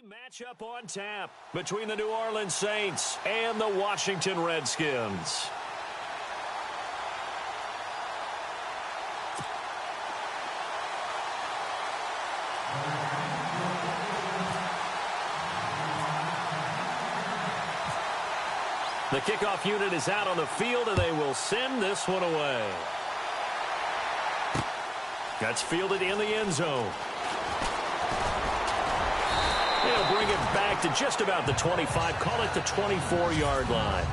Matchup on tap between the New Orleans Saints and the Washington Redskins. The kickoff unit is out on the field, and they will send this one away. That's fielded in the end zone. They'll bring it back to just about the 25. Call it the 24-yard line.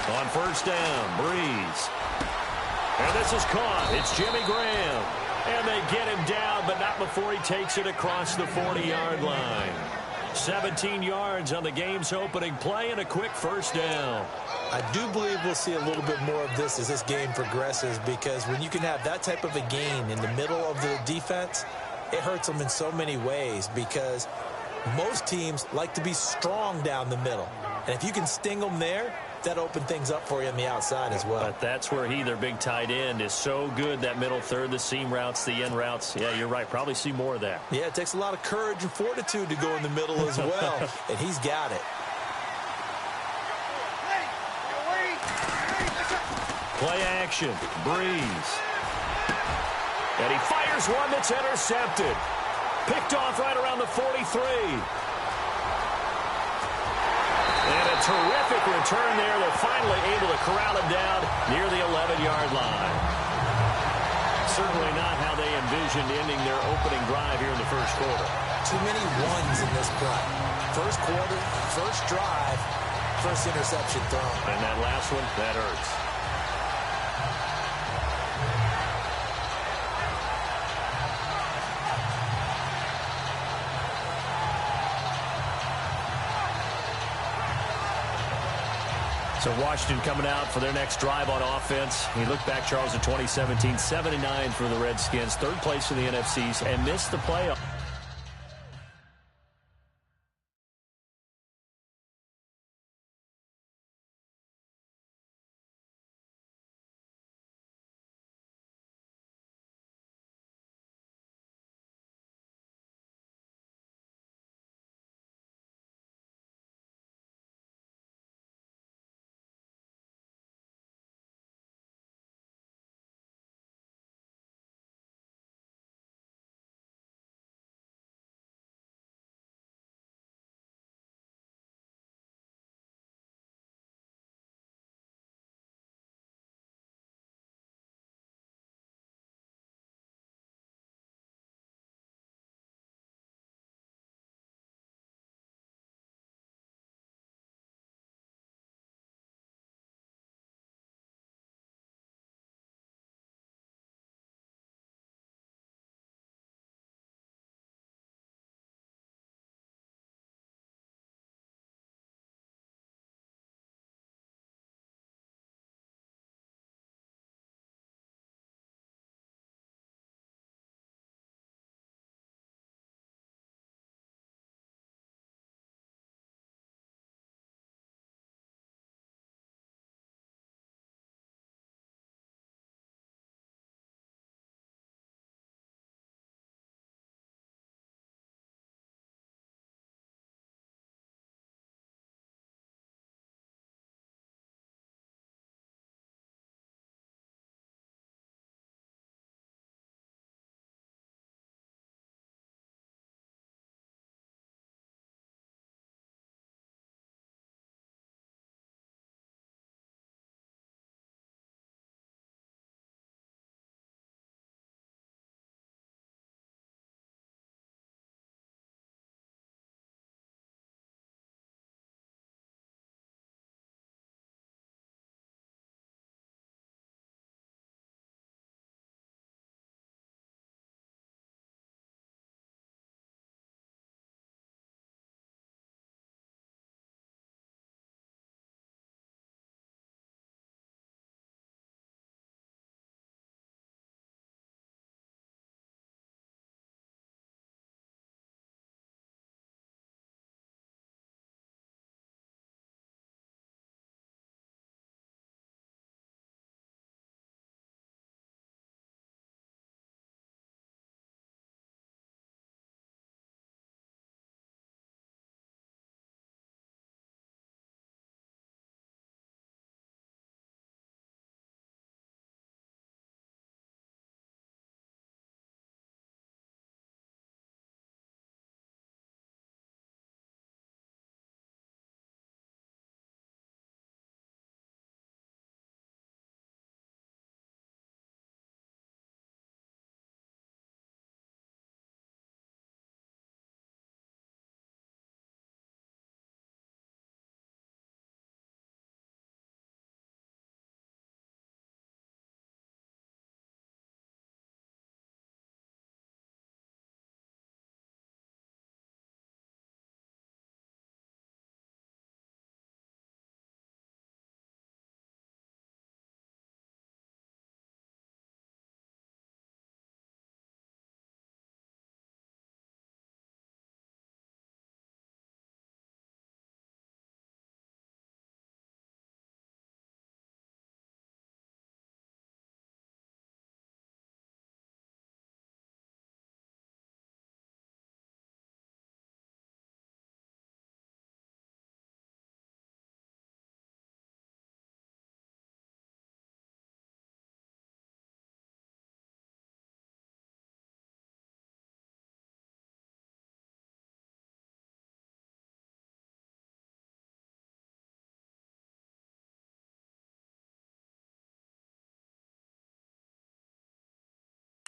On first down, Breeze. And this is caught. It's Jimmy Graham. And they get him down, but not before he takes it across the 40-yard line. 17 yards on the game's opening play and a quick first down. I do believe we'll see a little bit more of this as this game progresses, because when you can have that type of a gain in the middle of the defense, it hurts them in so many ways, because most teams like to be strong down the middle. And if you can sting them there, that opened things up for you on the outside as well. But that's where their big tight end, is so good, that middle third, the seam routes, the end routes. Yeah, you're right. Probably see more of that. Yeah, it takes a lot of courage and fortitude to go in the middle as well, and he's got it. Play action, Breeze. And he fires one that's intercepted. Picked off right around the 43. And a terrific return there. They're finally able to corral him down near the 11-yard line. Certainly not how they envisioned ending their opening drive here in the first quarter. Too many ones in this play. First quarter, first drive, first interception thrown. And that last one, that hurts. So Washington coming out for their next drive on offense. You look back, Charles, at 2017, 7-9 for the Redskins, third place in the NFCs, and missed the playoffs.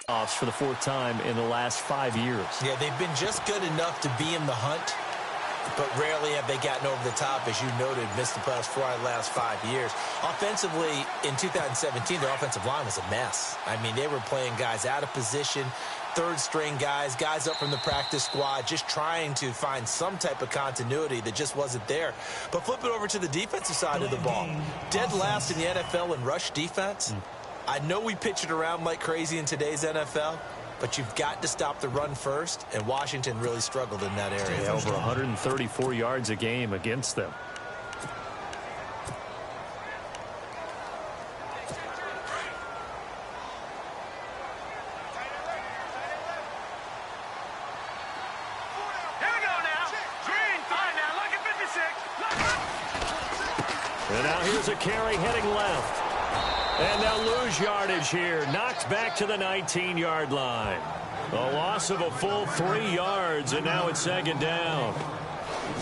For the fourth time in the last 5 years. Yeah, they've been just good enough to be in the hunt, but rarely have they gotten over the top, as you noted, missed the playoffs 4 out of the last 5 years. Offensively, in 2017, their offensive line was a mess. I mean, they were playing guys out of position, third-string guys up from the practice squad, just trying to find some type of continuity that just wasn't there. But flip it over to the defensive side of the ball. Dead last in the NFL in rush defense. I know we pitch it around like crazy in today's NFL, but you've got to stop the run first, and Washington really struggled in that area. Yeah, over 134 yards a game against them. And now here's a carry heading left. And they'll lose yardage here. Knocked back to the 19-yard line. A loss of a full 3 yards, and now it's second down.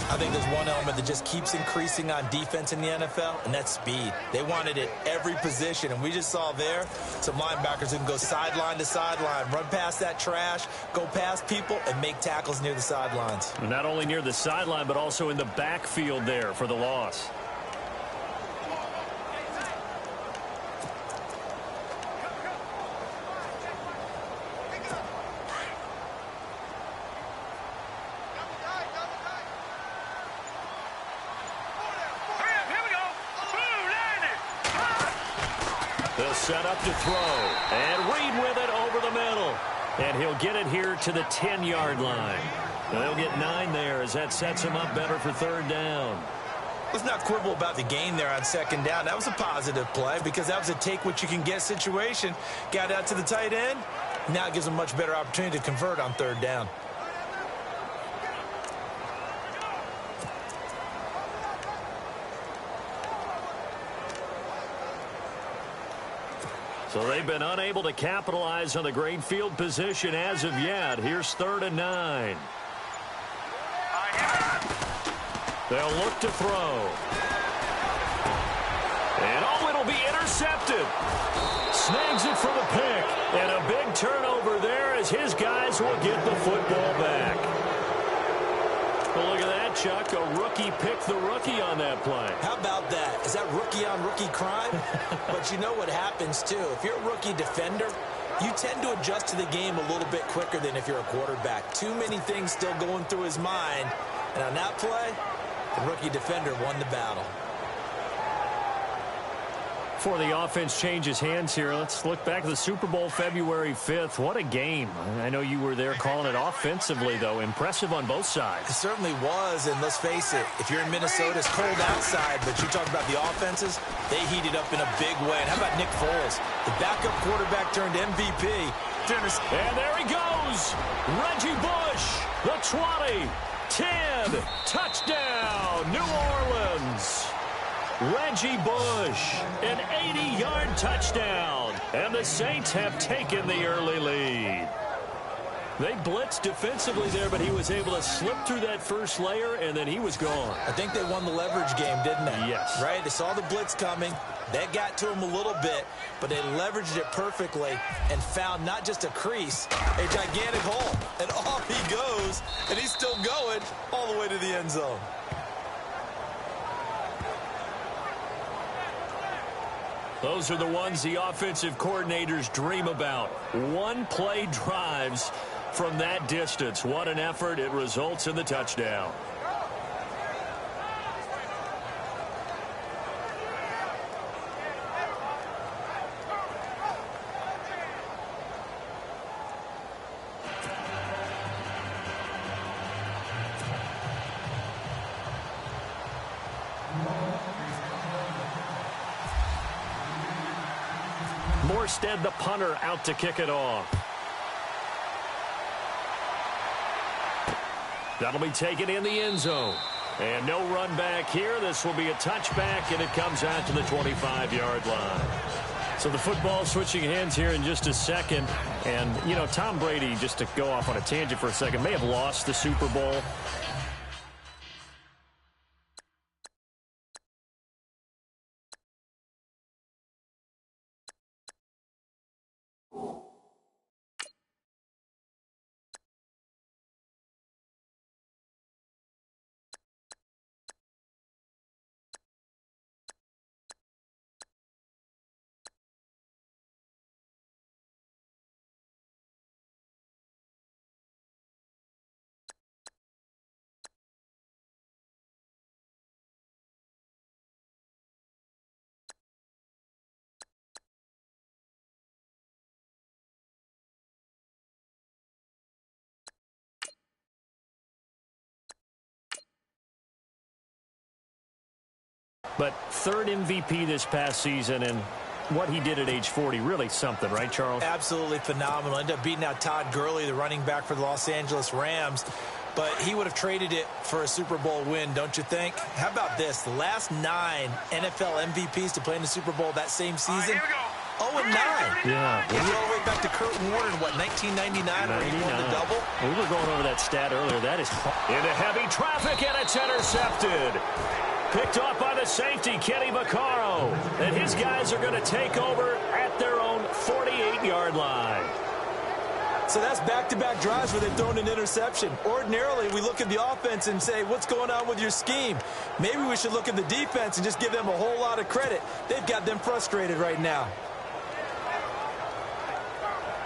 I think there's one element that just keeps increasing on defense in the NFL, and that's speed. They want it at every position, and we just saw there some linebackers who can go sideline to sideline, run past that trash, go past people, and make tackles near the sidelines. And not only near the sideline, but also in the backfield there for the loss. They'll set up to throw. And Reed with it over the middle. And he'll get it here to the 10-yard line. They'll get 9 there as that sets him up better for third down. Let's not quibble about the gain there on second down. That was a positive play because that was a take-what-you-can-get situation. Got out to the tight end. Now it gives them a much better opportunity to convert on third down. So they've been unable to capitalize on the great field position as of yet. Here's 3rd and 9. They'll look to throw. And oh, it'll be intercepted. Snags it for the pick. And a big turnover there as his guys will get the football back. Well, look at that, Chuck. A rookie picked the rookie on that play. How about that? Is that rookie-on-rookie crime? But you know what happens, too. If you're a rookie defender, you tend to adjust to the game a little bit quicker than if you're a quarterback. Too many things still going through his mind. And on that play, the rookie defender won the battle. Before the offense changes hands here, let's look back at the Super Bowl February 5th. What a game. I know you were there calling it offensively, though. Impressive on both sides. It certainly was, and let's face it, if you're in Minnesota, it's cold outside, but you talk about the offenses, they heated up in a big way. And how about Nick Foles, the backup quarterback turned MVP? And there he goes. Reggie Bush, the 20, 10, touchdown, New Orleans. Reggie Bush, an 80-yard touchdown, and the Saints have taken the early lead. They blitzed defensively there, but he was able to slip through that first layer, and then he was gone. I think they won the leverage game, didn't they? Yes. Right? They saw the blitz coming. That got to him a little bit, but they leveraged it perfectly and found not just a crease, a gigantic hole. And off he goes, and he's still going all the way to the end zone. Those are the ones the offensive coordinators dream about. One-play drives from that distance. What an effort. It results in the touchdown. Morstead, the punter, out to kick it off. That'll be taken in the end zone. And no run back here. This will be a touchback, and it comes out to the 25-yard line. So the football switching hands here in just a second. And, you know, Tom Brady, just to go off on a tangent for a second, may have lost the Super Bowl. But third MVP this past season, and what he did at age 40, really something, right, Charles? Absolutely phenomenal. Ended up beating out Todd Gurley, the running back for the Los Angeles Rams. But he would have traded it for a Super Bowl win, don't you think? How about this? The last 9 NFL MVPs to play in the Super Bowl that same season, 0-9. Yeah. If you go all the way back to Kurt Warner in, 1999, where he won the double? We were going over that stat earlier. That is into heavy traffic, and it's intercepted. Picked off by the safety, Kenny Vaccaro. And his guys are going to take over at their own 48-yard line. So that's back-to-back drives where they've thrown an interception. Ordinarily, we look at the offense and say, what's going on with your scheme? Maybe we should look at the defense and just give them a whole lot of credit. They've got them frustrated right now.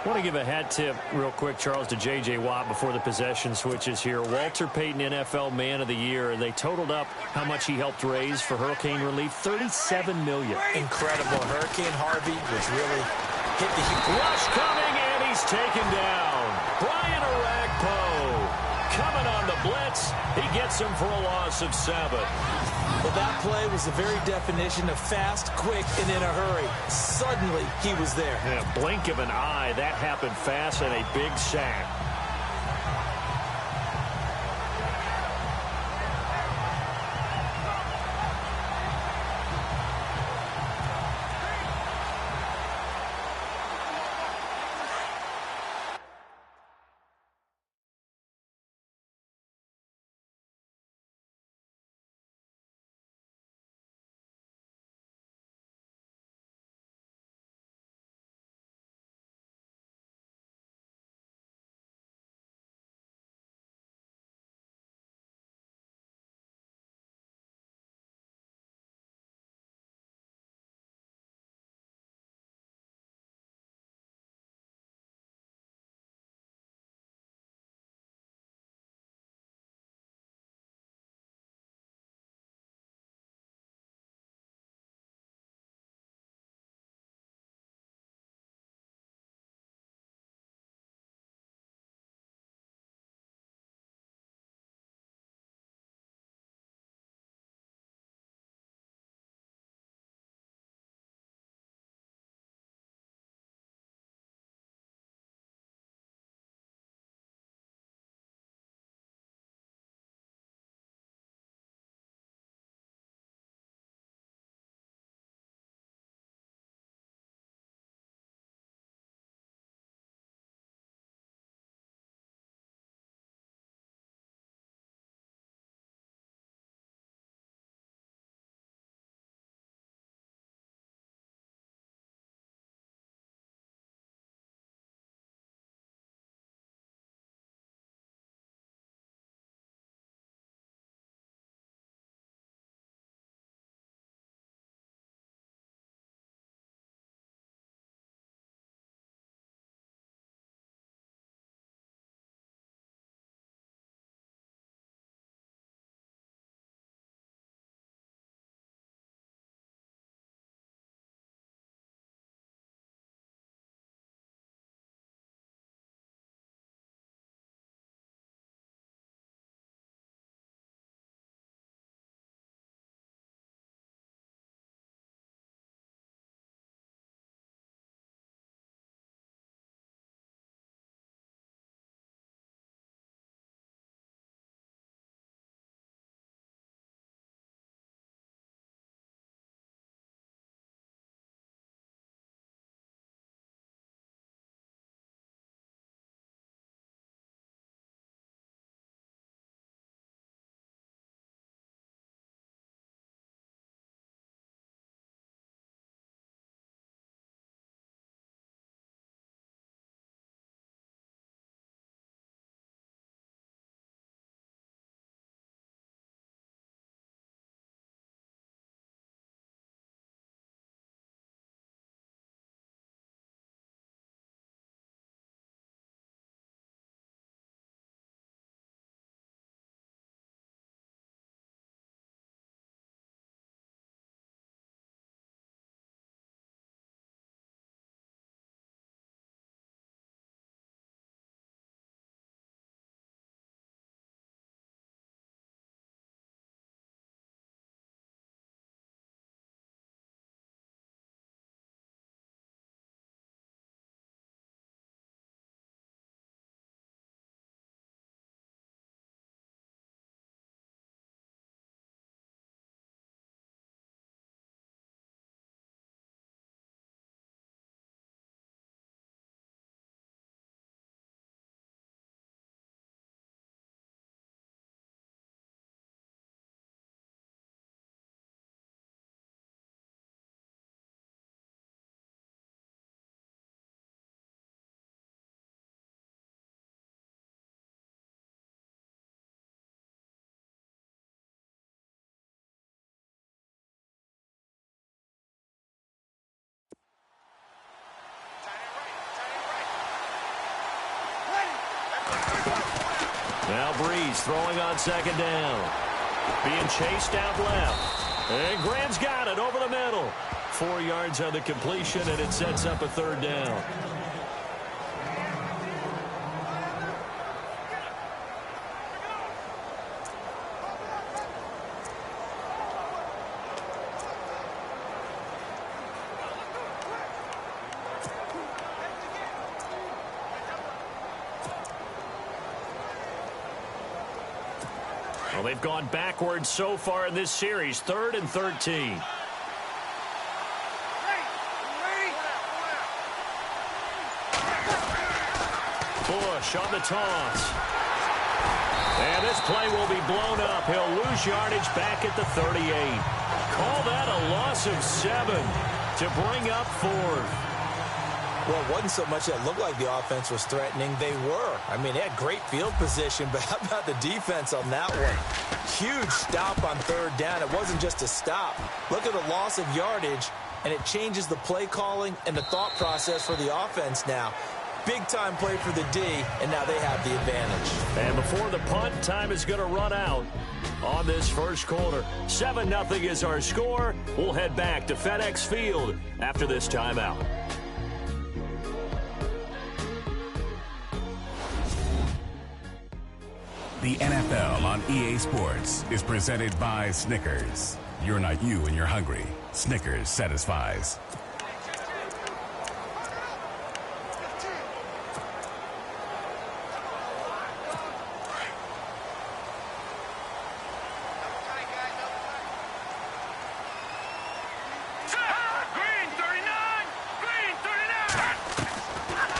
I want to give a hat tip real quick, Charles, to J.J. Watt before the possession switches here. Walter Payton, NFL Man of the Year. They totaled up how much he helped raise for hurricane relief, $37 million. Incredible. Hurricane Harvey, which really hit the heat. Rush coming, and he's taken down. Brian Orakpo coming on the blitz. He gets him for a loss of 7. Well, that play was the very definition of fast, quick, and in a hurry. Suddenly, he was there. In a blink of an eye, that happened fast, and a big sack. Now Breeze throwing on second down. Being chased out left. And Graham's got it over the middle. 4 yards on the completion, and it sets up a third down. Well, they've gone backwards so far in this series. 3rd and 13. Bush on the toss. And this play will be blown up. He'll lose yardage back at the 38. Call that a loss of 7 to bring up 4th. Well, it wasn't so much that it looked like the offense was threatening. They were. I mean, they had great field position, but how about the defense on that one? Huge stop on 3rd down. It wasn't just a stop. Look at the loss of yardage, and it changes the play calling and the thought process for the offense now. Big-time play for the D, and now they have the advantage. And before the punt, time is going to run out on this first quarter. 7-0 is our score. We'll head back to FedEx Field after this timeout. The NFL on EA Sports is presented by Snickers. You're not you when you're hungry. Snickers satisfies.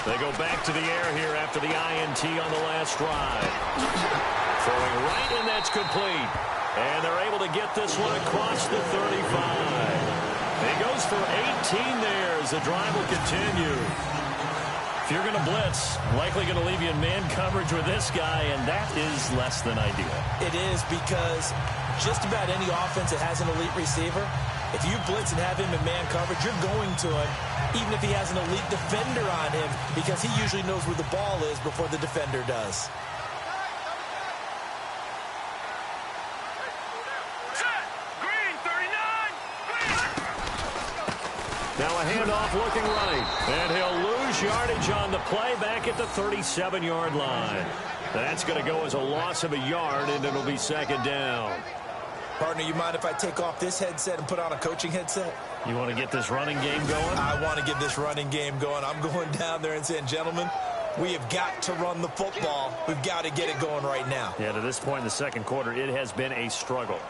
They go back to the air here after the INT on the last drive. Throwing right, and that's complete. And they're able to get this one across the 35. He goes for 18 there as the drive will continue. If you're going to blitz, likely going to leave you in man coverage with this guy, and that is less than ideal. It is, because just about any offense that has an elite receiver, if you blitz and have him in man coverage, you're going to him, even if he has an elite defender on him, because he usually knows where the ball is before the defender does. Now a handoff looking right. And he'll lose yardage on the play back at the 37-yard line. That's going to go as a loss of a yard, and it'll be second down. Partner, you mind if I take off this headset and put on a coaching headset? You want to get this running game going? I want to get this running game going. I'm going down there and saying, gentlemen, we have got to run the football. We've got to get it going right now. Yeah, to this point in the second quarter, it has been a struggle.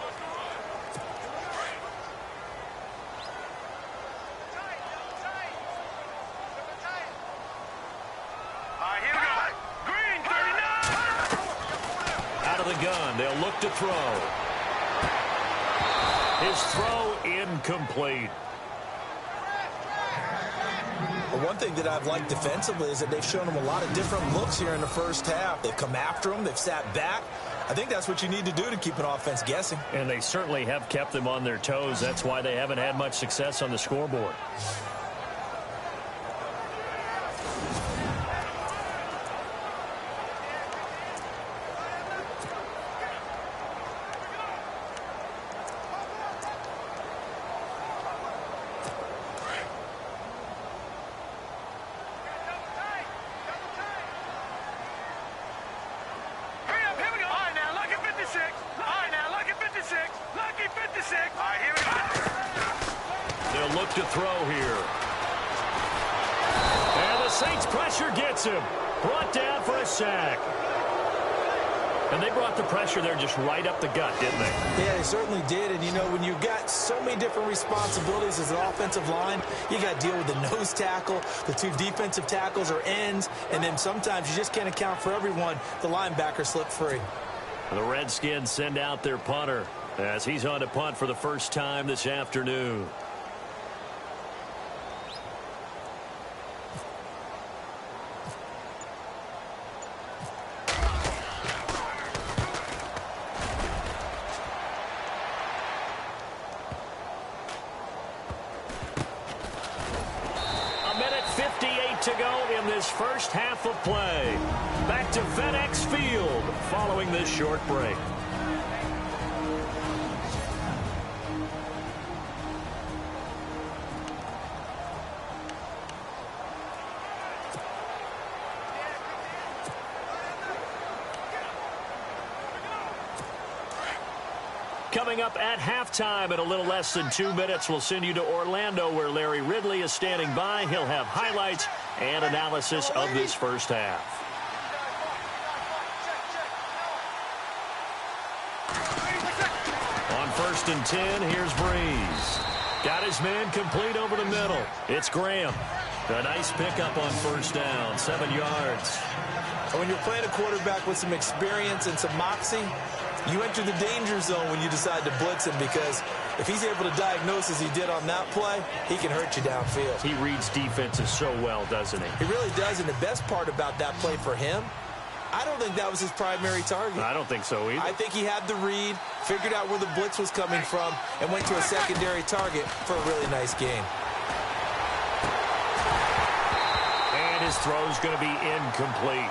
Gun. They'll look to throw. His throw incomplete. Well, one thing that I've liked defensively is that they've shown him a lot of different looks here in the first half. They've come after him. They've sat back. I think that's what you need to do to keep an offense guessing. And they certainly have kept them on their toes. That's why they haven't had much success on the scoreboard. They'll look to throw here. And the Saints pressure gets him. Brought down for a sack. And they brought the pressure there just right up the gut, didn't they? Yeah, they certainly did. And, you know, when you've got so many different responsibilities as an offensive line, you got to deal with the nose tackle, the two defensive tackles or ends, and then sometimes you just can't account for everyone. The linebacker slipped free. The Redskins send out their punter as he's on to punt for the first time this afternoon. To go begin this first half of play. Back to FedEx Field following this short break. Coming up at halftime in a little less than 2 minutes, we'll send you to Orlando where Larry Ridley is standing by. He'll have highlights and analysis of this first half. On 1st and 10, here's Breeze. Got his man complete over the middle. It's Graham. A nice pickup on 1st down, 7 yards. When you're playing a quarterback with some experience and some moxie, you enter the danger zone when you decide to blitz him, because if he's able to diagnose as he did on that play, he can hurt you downfield. He reads defenses so well, doesn't he? He really does, and the best part about that play for him, I don't think that was his primary target. I don't think so either. I think he had the read, figured out where the blitz was coming from, and went to a secondary target for a really nice game. And his throw's going to be incomplete.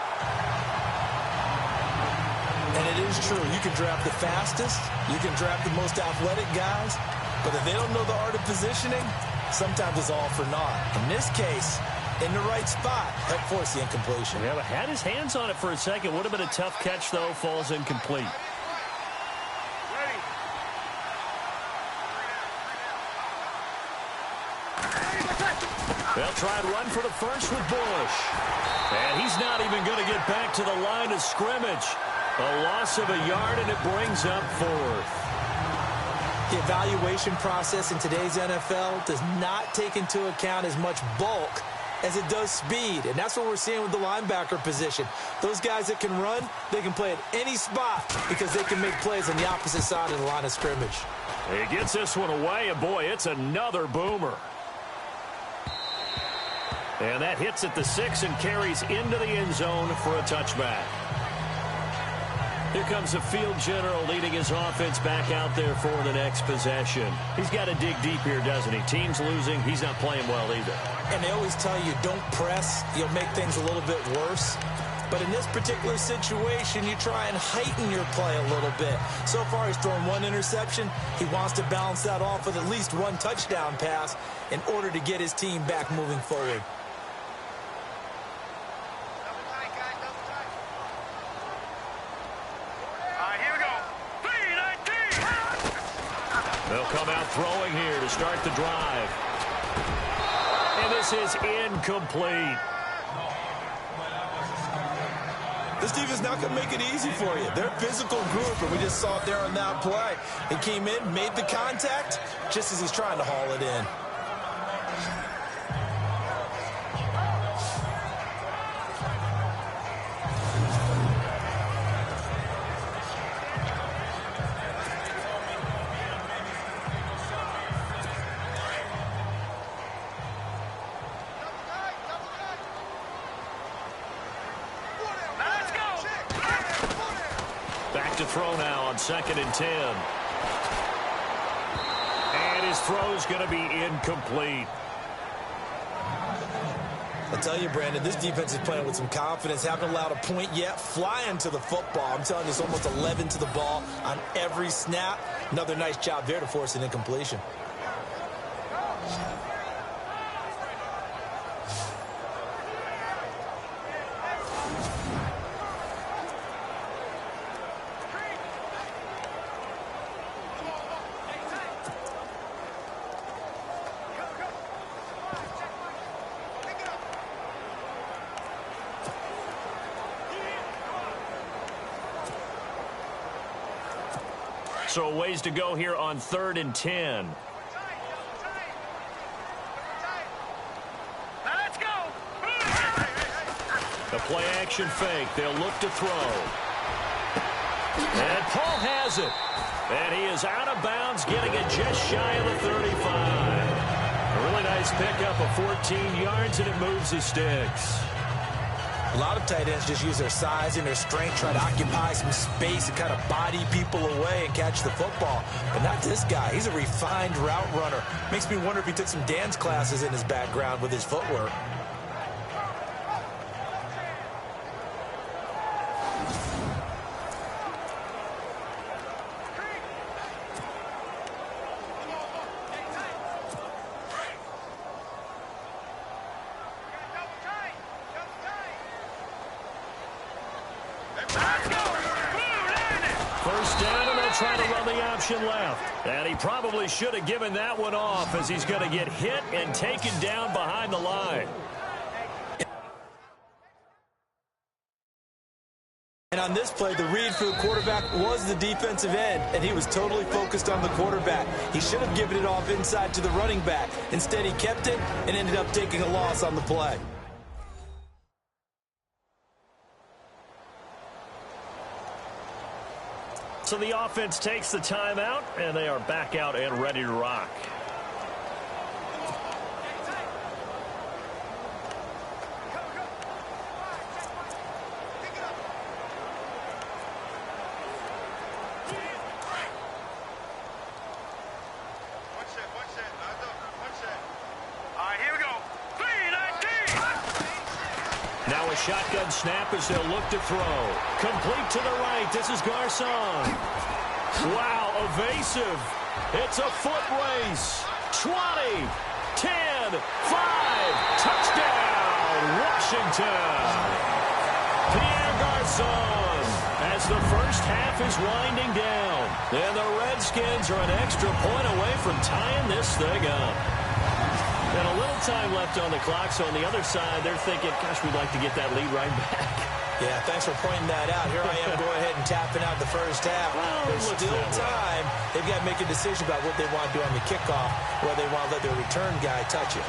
And it is true. You can draft the fastest. You can draft the most athletic guys. But if they don't know the art of positioning, sometimes it's all for naught. In this case, in the right spot, helped force the incompletion. Yeah, but had his hands on it for a second. Would have been a tough catch, though. Falls incomplete. They'll try and run for the first with Bush. And he's not even going to get back to the line of scrimmage. A loss of a yard, and it brings up 4th. The evaluation process in today's NFL does not take into account as much bulk as it does speed, and that's what we're seeing with the linebacker position. Those guys that can run, they can play at any spot because they can make plays on the opposite side of the line of scrimmage. He gets this one away, and boy, it's another boomer. And that hits at the 6 and carries into the end zone for a touchback. Here comes the field general leading his offense back out there for the next possession. He's got to dig deep here, doesn't he? Team's losing. He's not playing well either. And they always tell you, don't press. You'll make things a little bit worse. But in this particular situation, you try and heighten your play a little bit. So far, he's thrown 1 interception. He wants to balance that off with at least 1 touchdown pass in order to get his team back moving forward. They'll come out throwing here to start the drive. And this is incomplete. This defense not going to make it easy for you. They're a physical group, and we just saw it there on that play. He came in, made the contact, just as he's trying to haul it in. To throw now on 2nd and 10. And his throw's going to be incomplete. I'll tell you, Brandon, this defense is playing with some confidence. Haven't allowed a point yet. Flying to the football. I'm telling you, it's almost 11 to the ball on every snap. Another nice job there to force an incompletion. So ways to go here on 3rd and 10. Let's go. The play action fake. They'll look to throw. And Paul has it. And he is out of bounds, getting it just shy of the 35. A really nice pickup of 14 yards, and it moves his sticks. A lot of tight ends just use their size and their strength, try to occupy some space and kind of body people away and catch the football. But not this guy. He's a refined route runner. Makes me wonder if he took some dance classes in his background with his footwork. First down, and they'll try to run the option left. And he probably should have given that one off as he's going to get hit and taken down behind the line. And on this play, the read for the quarterback was the defensive end, and he was totally focused on the quarterback. He should have given it off inside to the running back. Instead, he kept it and ended up taking a loss on the play. So the offense takes the timeout, and they are back out and ready to rock. Now a shotgun snap as they'll look to throw. Complete to the right. This is Garcon. Wow, evasive. It's a foot race. 20, 10, 5. Touchdown, Washington. Pierre Garcon as the first half is winding down. And the Redskins are an extra point away from tying this thing up. And a little time left on the clock, so on the other side, they're thinking, gosh, we'd like to get that lead right back. Yeah, thanks for pointing that out. Here I am going ahead and tapping out the first half. Well, there's still time. They've got to make a decision about what they want to do on the kickoff, whether they want to let their return guy touch it.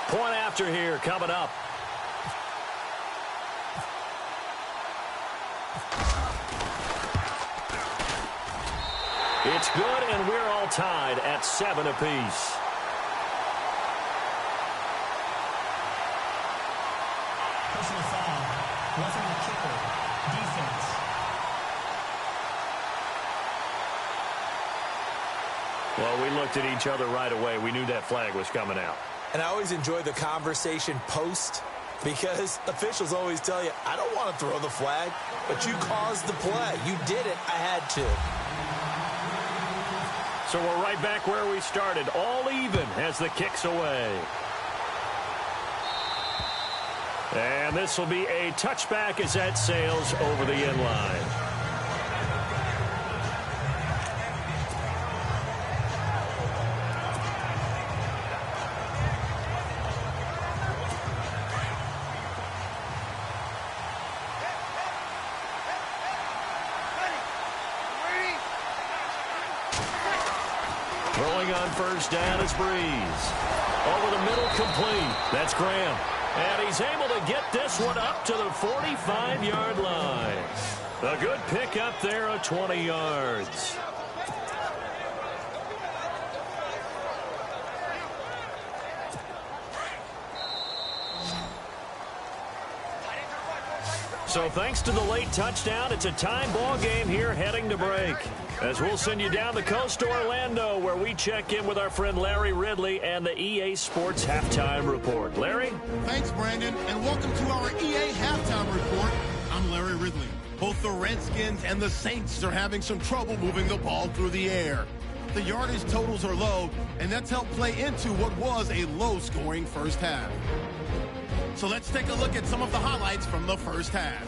Point after here coming up. It's good, and we're all tied at 7 apiece. Personal foul. Roughing the kicker. Defense. Well, we looked at each other right away. We knew that flag was coming out. And I always enjoy the conversation post because officials always tell you, I don't want to throw the flag, but you caused the play. You did it. I had to. So we're right back where we started, all even as the kick's away. And this will be a touchback as that sails over the end line. Rolling on first down is Breeze. Over the middle, complete. That's Graham. And he's able to get this one up to the 45-yard line. A good pick up there of 20 yards. So thanks to the late touchdown, it's a time ball game here heading to break. As we'll send you down the coast to Orlando, where we check in with our friend Larry Ridley and the EA Sports Halftime Report. Larry? Thanks, Brandon, and welcome to our EA Halftime Report. I'm Larry Ridley. Both the Redskins and the Saints are having some trouble moving the ball through the air. The yardage totals are low, and that's helped play into what was a low-scoring first half. So let's take a look at some of the highlights from the first half.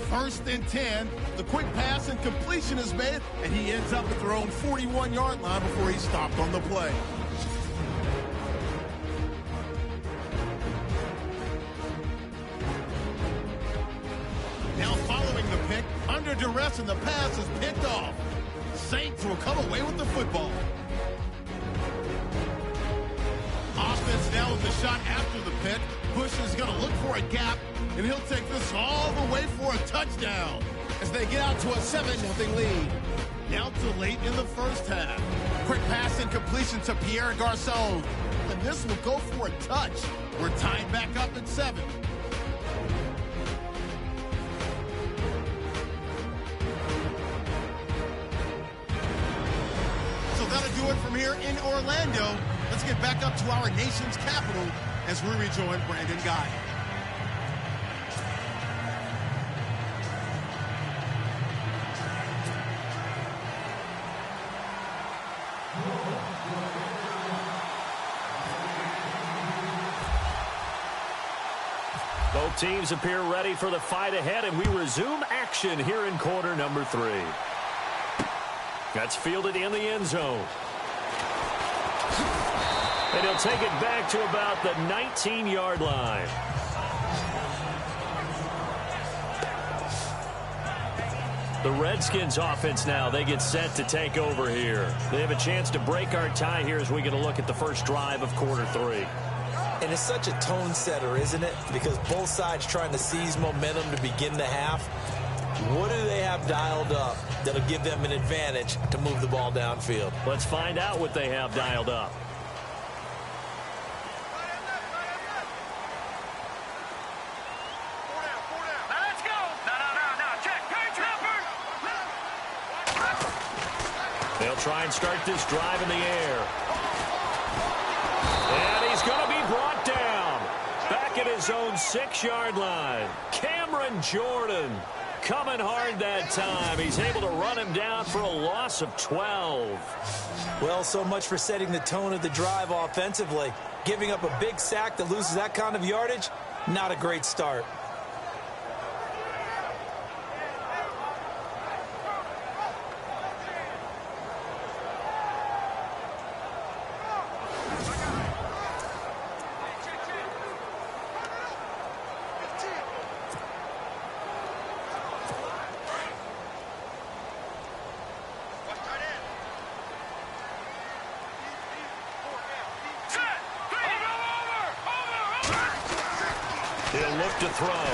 First and 10, the quick pass and completion is made, and he ends up at their own 41-yard line before he stopped on the play. Now following the pick, under duress and the pass is picked off. Saints will come away with the football. Offense now with the shot after the pick. Bush is going to look for a gap, and he'll take this all the way for a touchdown as they get out to a 7-0 lead. Now to late in the first half. Quick pass and completion to Pierre Garçon, and this will go for a touch. We're tied back up at 7. So that'll do it from here in Orlando. Let's get back up to our nation's capital as we rejoin Brandon Guy. Both teams appear ready for the fight ahead, and we resume action here in quarter number 3. That's fielded in the end zone. And he'll take it back to about the 19-yard line. The Redskins offense now, they get set to take over here. They have a chance to break our tie here as we get a look at the first drive of quarter 3. And it's such a tone setter, isn't it? Because both sides trying to seize momentum to begin the half. What do they have dialed up that'll give them an advantage to move the ball downfield? Let's find out what they have dialed up. They'll try and start this drive in the air. And he's going to be brought down. Back at his own 6-yard line. Cameron Jordan coming hard that time. He's able to run him down for a loss of 12. Well, so much for setting the tone of the drive offensively. Giving up a big sack that loses that kind of yardage, not a great start. He'll look to throw.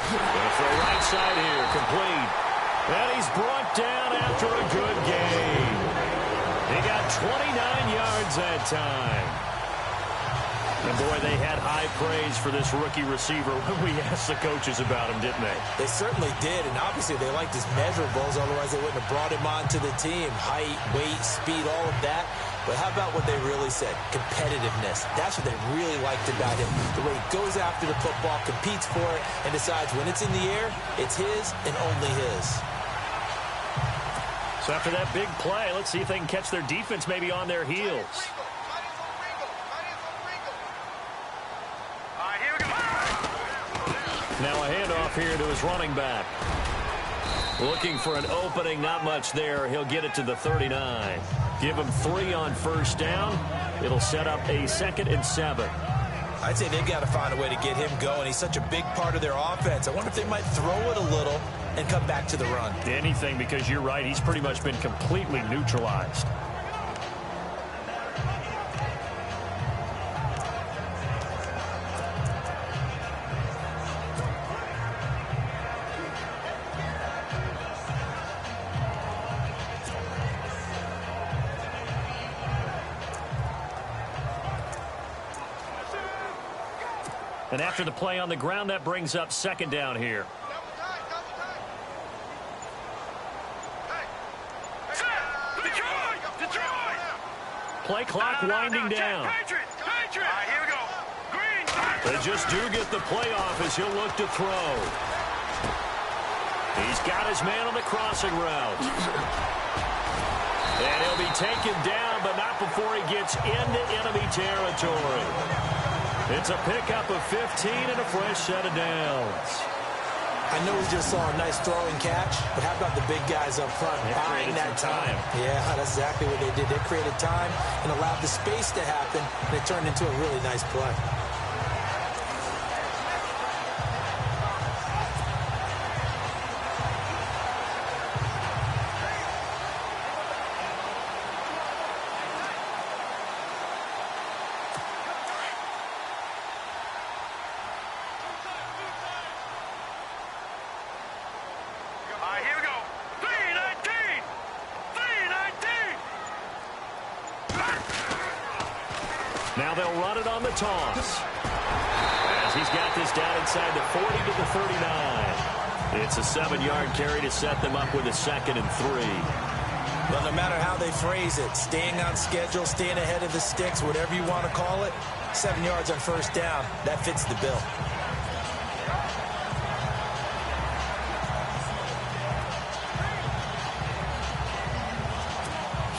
Going to throw right side here, complete. And he's brought down after a good game. He got 29 yards that time. And, boy, they had high praise for this rookie receiver when we asked the coaches about him, didn't they? They certainly did, and obviously they liked his measurables, otherwise they wouldn't have brought him onto the team. Height, weight, speed, all of that. But how about what they really said? Competitiveness. That's what they really liked about him. The way he goes after the football, competes for it, and decides when it's in the air, it's his and only his. So after that big play, let's see if they can catch their defense maybe on their heels. Now a handoff here to his running back. Looking for an opening, not much there. He'll get it to the 39. Give him 3 on first down. It'll set up a 2nd and 7. I'd say they've got to find a way to get him going. He's such a big part of their offense. I wonder if they might throw it a little and come back to the run. Anything, because you're right. He's pretty much been completely neutralized. And after the play on the ground, that brings up 2nd down here. Play clock winding down. They just do get the play off as he'll look to throw. He's got his man on the crossing route. And he'll be taken down, but not before he gets into enemy territory. It's a pickup of 15 and a fresh set of downs. I know we just saw a nice throwing catch, but how about the big guys up front buying that time? Yeah, that's exactly what they did. They created time and allowed the space to happen, and it turned into a really nice play. Now they'll run it on the toss. As he's got this down inside the 40 to the 39. It's a 7-yard carry to set them up with a 2nd and 3. But no matter how they phrase it, staying on schedule, staying ahead of the sticks, whatever you want to call it, 7 yards on first down, that fits the bill.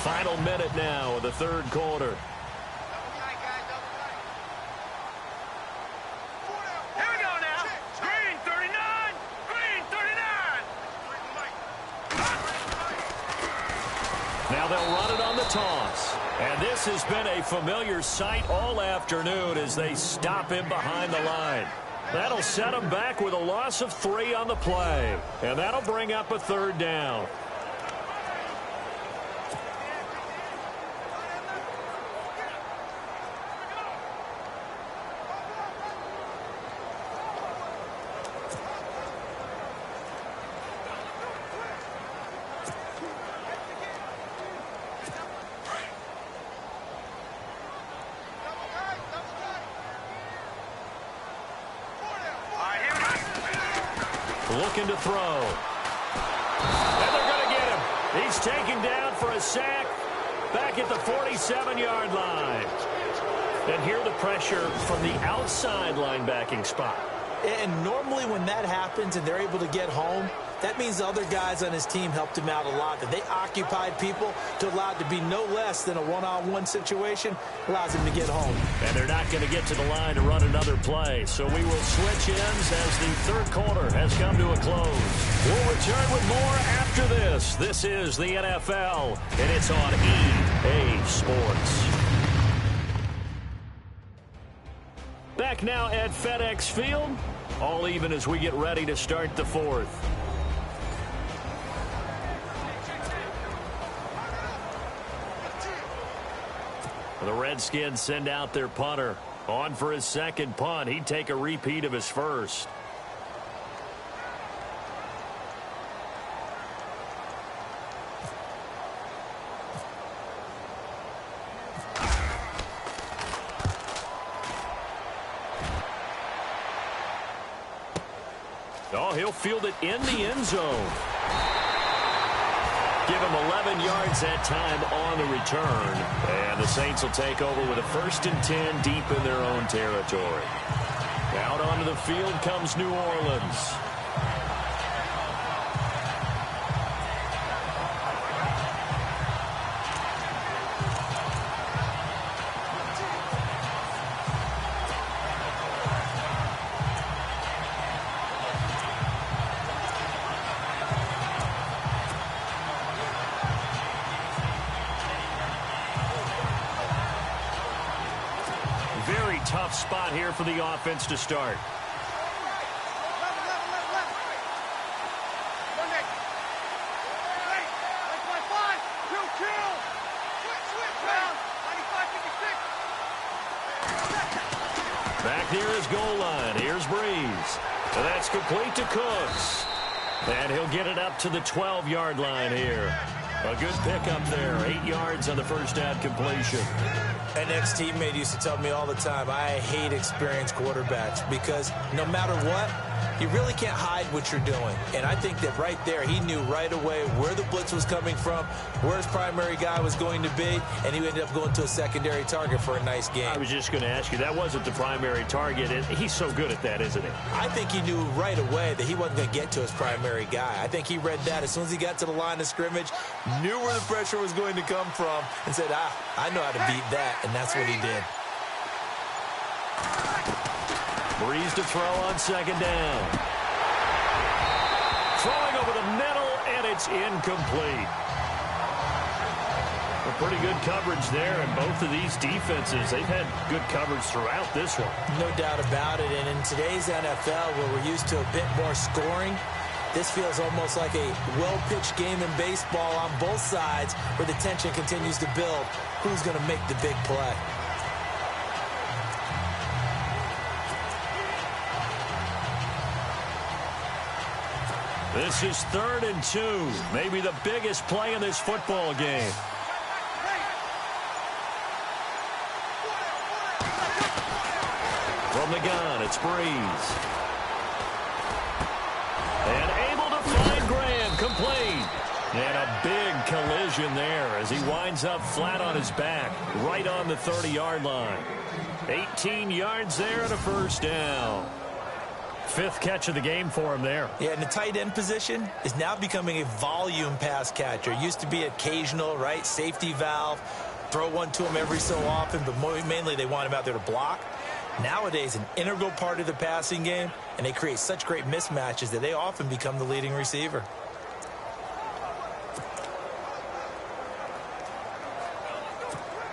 Final minute now of the 3rd quarter. Now they'll run it on the toss. And this has been a familiar sight all afternoon as they stop him behind the line. That'll set him back with a loss of 3 on the play. And that'll bring up a 3rd down. Looking to throw. And they're going to get him. He's taken down for a sack back at the 47-yard line. And here the pressure from the outside linebacking spot. And normally when that happens and they're able to get home, that means the other guys on his team helped him out a lot. That they occupied people to allow it to be no less than a one-on-one situation, allows him to get home. And they're not going to get to the line to run another play. So we will switch ends as the 3rd quarter has come to a close. We'll return with more after this. This is the NFL, and it's on EA Sports. Back now at FedEx Field, all even as we get ready to start the 4th. The Redskins send out their punter. On for his second punt. He'd take a repeat of his first. Oh, he'll field it in the end zone. Give him 11 yards that time on the return. And the Saints will take over with a 1st and 10 deep in their own territory. Out onto the field comes New Orleans. Tough spot here for the offense to start. Back near his goal line. Here's Breeze. That's complete to Cooks. And he'll get it up to the 12-yard line here. A good pickup there. 8 yards on the first down completion. An ex-teammate used to tell me all the time, I hate experienced quarterbacks because no matter what, you really can't hide what you're doing. And I think that right there, he knew right away where the blitz was coming from, where his primary guy was going to be, and he ended up going to a secondary target for a nice game. I was just going to ask you, that wasn't the primary target. He's so good at that, isn't he? I think he knew right away that he wasn't going to get to his primary guy. I think he read that as soon as he got to the line of scrimmage, knew where the pressure was going to come from, and said, I know how to beat that, and that's what he did. Breeze to throw on second down. Throwing over the middle, and it's incomplete. A pretty good coverage there, and both of these defenses, they've had good coverage throughout this one. No doubt about it, and in today's NFL, where we're used to a bit more scoring, this feels almost like a well-pitched game in baseball on both sides where the tension continues to build. Who's going to make the big play? This is 3rd and 2. Maybe the biggest play in this football game. From the gun, it's Breeze. And able to find Graham, complete. And a big collision there as he winds up flat on his back, right on the 30-yard line. 18 yards there and a first down. 5th catch of the game for him there. Yeah, and the tight end position is now becoming a volume pass catcher. Used to be occasional, right? Safety valve. Throw one to him every so often, but mainly they want him out there to block. Nowadays, an integral part of the passing game, and they create such great mismatches that they often become the leading receiver.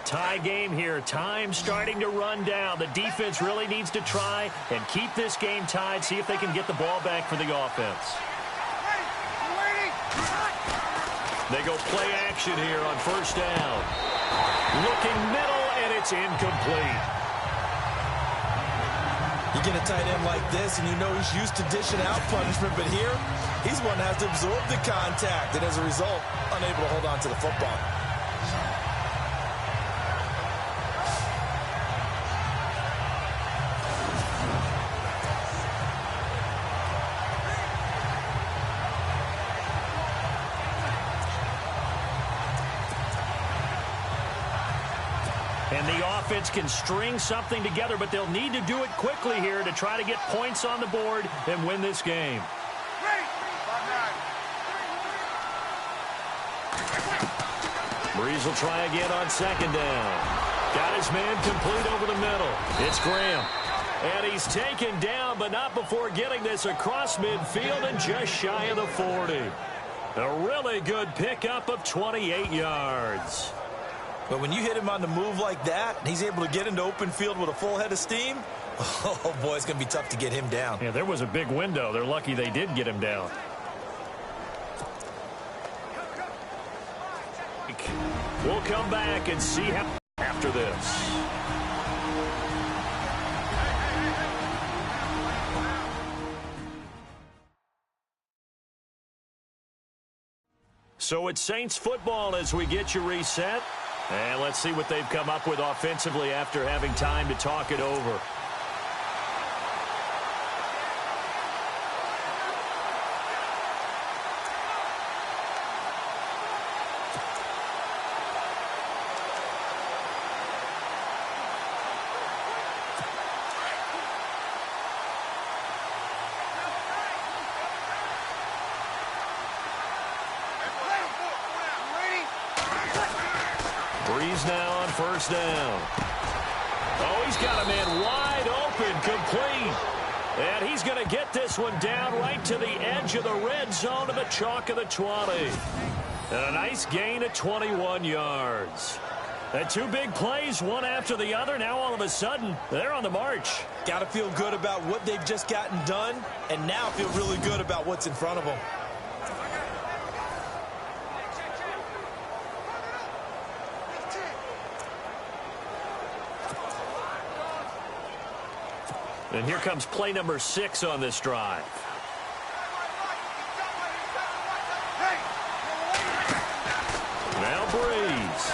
Tie game here. Time starting to run down. The defense really needs to try and keep this game tied, see if they can get the ball back for the offense. They go play action here on first down. Looking middle, and it's incomplete. You get a tight end like this, and you know he's used to dishing out punishment, but here, he's one that has to absorb the contact, and as a result, unable to hold on to the football. And the offense can string something together, but they'll need to do it quickly here to try to get points on the board and win this game. Breeze will try again on second down. Got his man complete over the middle. It's Graham. And he's taken down, but not before getting this across midfield and just shy of the 40. A really good pickup of 28 yards. But when you hit him on the move like that, and he's able to get into open field with a full head of steam, oh, boy, it's going to be tough to get him down. Yeah, there was a big window. They're lucky they did get him down. We'll come back and see how after this. So it's Saints football as we get you reset. And let's see what they've come up with offensively after having time to talk it over. Breeze now on first down. Oh, he's got a man wide open, complete. And he's going to get this one down right to the edge of the red zone to the chalk of the 20. And a nice gain of 21 yards. And two big plays, one after the other. Now all of a sudden, they're on the march. Got to feel good about what they've just gotten done, and now feel really good about what's in front of them. And here comes play number 6 on this drive. Now Breeze.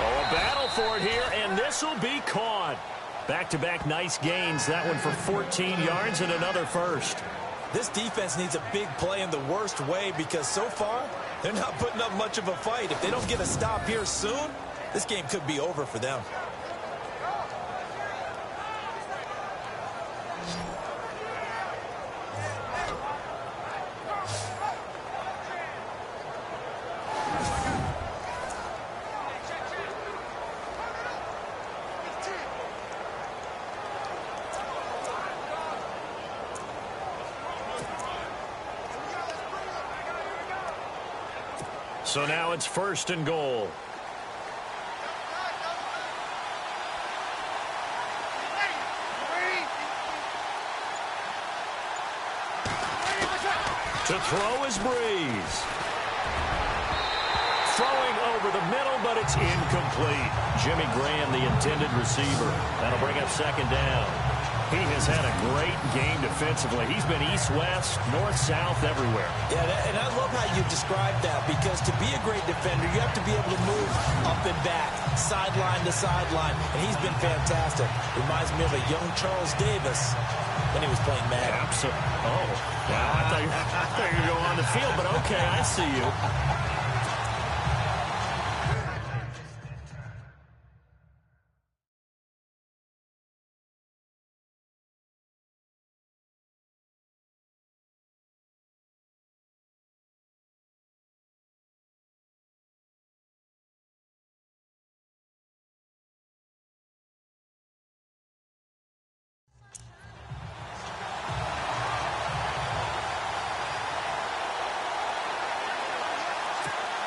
Oh, a battle for it here, and this will be caught. Back-to-back nice gains. That one for 14 yards and another first. This defense needs a big play in the worst way because so far, they're not putting up much of a fight. If they don't get a stop here soon, this game could be over for them. So now it's first and goal. To throw is Breeze. Throwing over the middle, but it's incomplete. Jimmy Graham, the intended receiver. That'll bring up second down. He has had a great game defensively. He's been east-west, north-south, everywhere. Yeah, and I love how you described that because to be a great defender, you have to be able to move up and back, sideline to sideline, and he's been fantastic. Reminds me of a young Charles Davis when he was playing Madden. Absolutely. Oh, wow. I thought you were going to go on the field, but okay, I see you.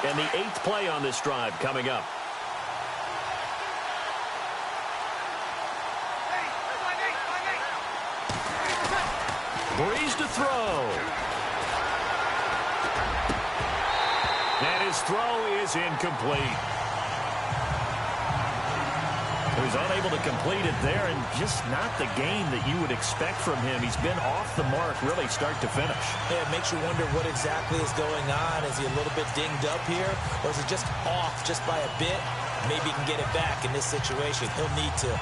And the 8th play on this drive coming up. Breeze to throw. And his throw is incomplete. He was unable to complete it there, and just not the game that you would expect from him. He's been off the mark really start to finish. Yeah, it makes you wonder what exactly is going on. Is he a little bit dinged up here, or is it just off just by a bit? Maybe he can get it back in this situation. He'll need to.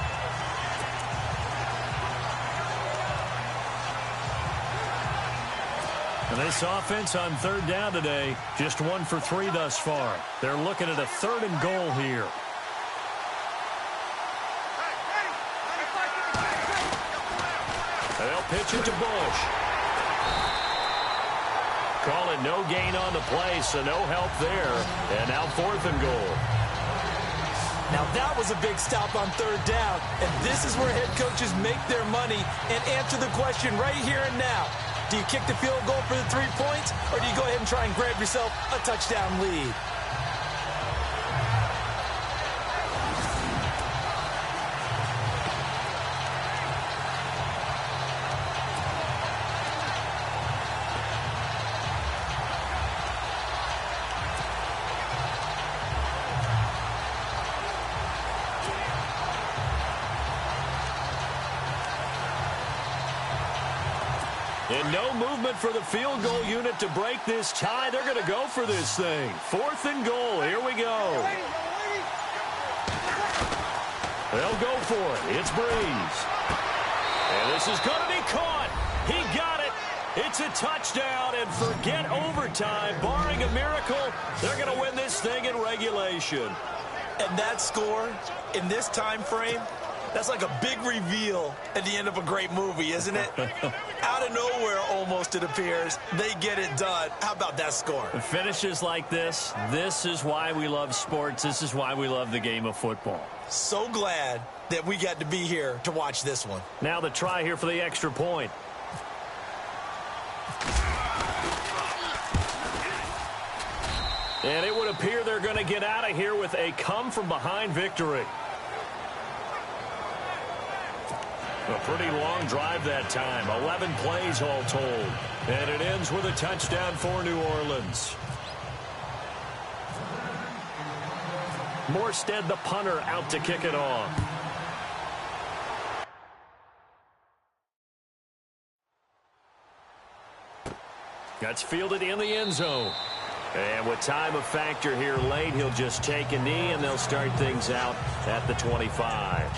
And this offense on third down today, just 1 for 3 thus far. They're looking at a 3rd and goal here. They'll pitch it to Bush. Calling no gain on the play, so no help there. And now 4th and goal. Now that was a big stop on third down, and this is where head coaches make their money and answer the question right here and now. Do you kick the field goal for the 3 points, or do you go ahead and try and grab yourself a touchdown lead? And no movement for the field goal unit to break this tie. They're going to go for this thing. 4th and goal. Here we go. They'll go for it. It's Breeze. And this is going to be caught. He got it. It's a touchdown, and forget overtime. Barring a miracle, they're going to win this thing in regulation. And that score in this time frame, that's like a big reveal at the end of a great movie, isn't it? Out of nowhere, almost, it appears, they get it done. How about that score? Finishes like this is why we love sports. This is why we love the game of football. So glad that we got to be here to watch this one. Now the try here for the extra point. And it would appear they're going to get out of here with a come-from-behind victory. A pretty long drive that time. 11 plays all told. And it ends with a touchdown for New Orleans. Morstead, the punter, out to kick it off. That's fielded in the end zone. And with time a factor here late, he'll just take a knee, and they'll start things out at the 25.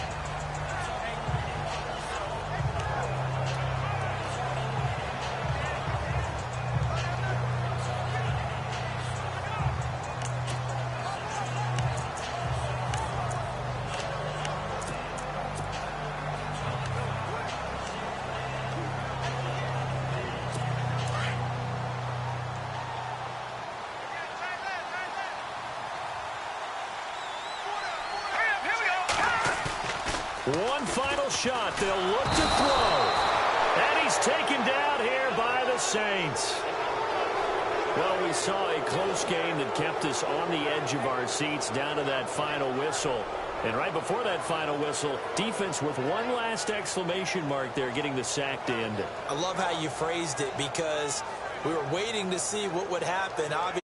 One final shot. They'll look to throw. And he's taken down here by the Saints. Well, we saw a close game that kept us on the edge of our seats down to that final whistle. And right before that final whistle, defense with one last exclamation mark there, getting the sack to end it. I love how you phrased it, because we were waiting to see what would happen. Obviously,